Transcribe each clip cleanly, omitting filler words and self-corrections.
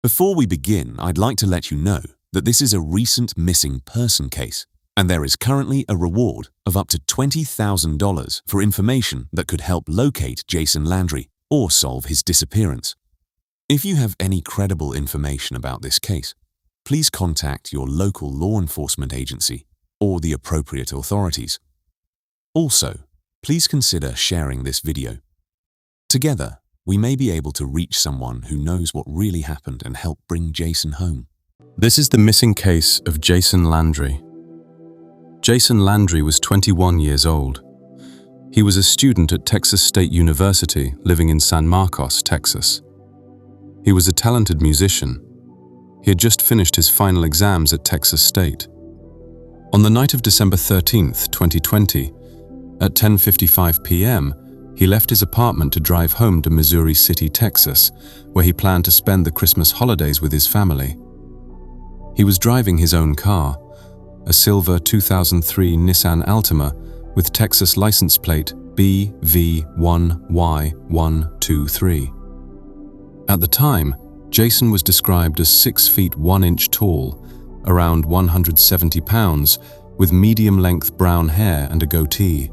Before we begin, I'd like to let you know that this is a recent missing person case, and there is currently a reward of up to $20,000 for information that could help locate Jason Landry or solve his disappearance. If you have any credible information about this case, please contact your local law enforcement agency or the appropriate authorities. Also, please consider sharing this video. Together, we may be able to reach someone who knows what really happened and help bring Jason home. This is the missing case of Jason Landry. Jason Landry was 21 years old. He was a student at Texas State University living in San Marcos, Texas. He was a talented musician. He had just finished his final exams at Texas State. On the night of December 13th, 2020, at 10:55 p.m., he left his apartment to drive home to Missouri City, Texas, where he planned to spend the Christmas holidays with his family. He was driving his own car, a silver 2003 Nissan Altima with Texas license plate BV1Y123. At the time, Jason was described as 6 feet 1 inch tall, around 170 pounds, with medium-length brown hair and a goatee.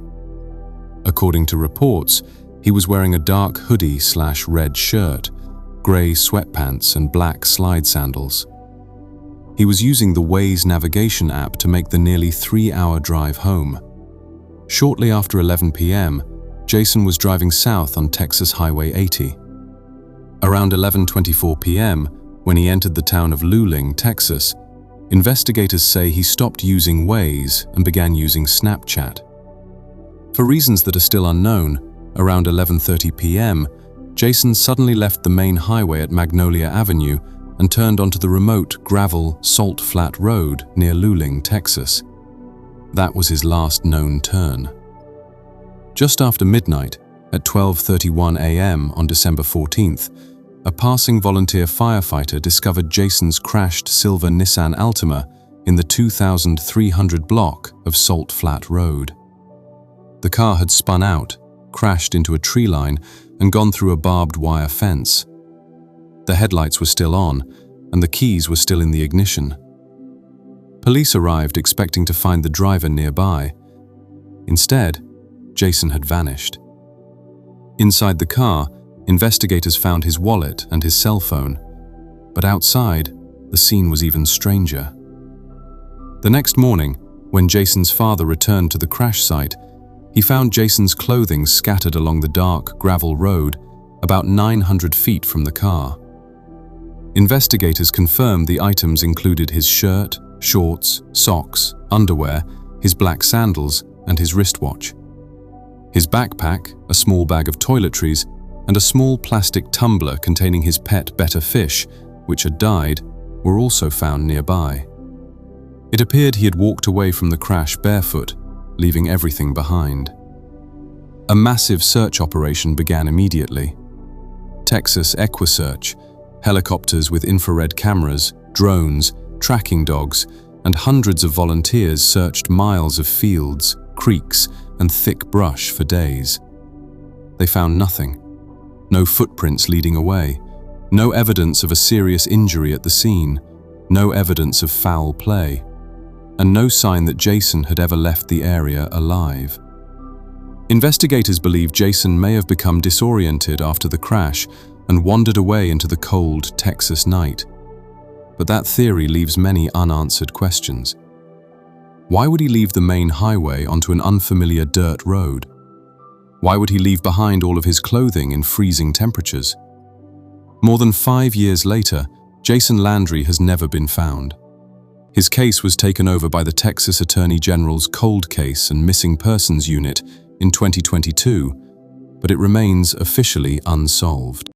According to reports, he was wearing a dark hoodie/red shirt, grey sweatpants and black slide sandals. He was using the Waze navigation app to make the nearly 3-hour drive home. Shortly after 11 p.m., Jason was driving south on Texas Highway 80. Around 11:24 p.m., when he entered the town of Luling, Texas, investigators say he stopped using Waze and began using Snapchat. For reasons that are still unknown, around 11:30 p.m., Jason suddenly left the main highway at Magnolia Avenue and turned onto the remote gravel Salt Flat Road near Luling, Texas. That was his last known turn. Just after midnight, at 12:31 a.m. on December 14th, a passing volunteer firefighter discovered Jason's crashed silver Nissan Altima in the 2300 block of Salt Flat Road. The car had spun out, crashed into a tree line, and gone through a barbed wire fence. The headlights were still on, and the keys were still in the ignition. Police arrived expecting to find the driver nearby. Instead, Jason had vanished. Inside the car, investigators found his wallet and his cell phone, but outside, the scene was even stranger. The next morning, when Jason's father returned to the crash site, he found Jason's clothing scattered along the dark gravel road about 900 feet from the car. Investigators confirmed the items included his shirt, shorts, socks, underwear, his black sandals, and his wristwatch. His backpack, a small bag of toiletries, and a small plastic tumbler containing his pet betta fish, which had died, were also found nearby. It appeared he had walked away from the crash barefoot, leaving everything behind. A massive search operation began immediately. Texas EquiSearch, helicopters with infrared cameras, drones, tracking dogs, and hundreds of volunteers searched miles of fields, creeks, and thick brush for days. They found nothing. No footprints leading away, no evidence of a serious injury at the scene, no evidence of foul play, and no sign that Jason had ever left the area alive. Investigators believe Jason may have become disoriented after the crash and wandered away into the cold Texas night. But that theory leaves many unanswered questions. Why would he leave the main highway onto an unfamiliar dirt road? Why would he leave behind all of his clothing in freezing temperatures? More than 5 years later, Jason Landry has never been found. His case was taken over by the Texas Attorney General's Cold Case and Missing Persons Unit in 2022, but it remains officially unsolved.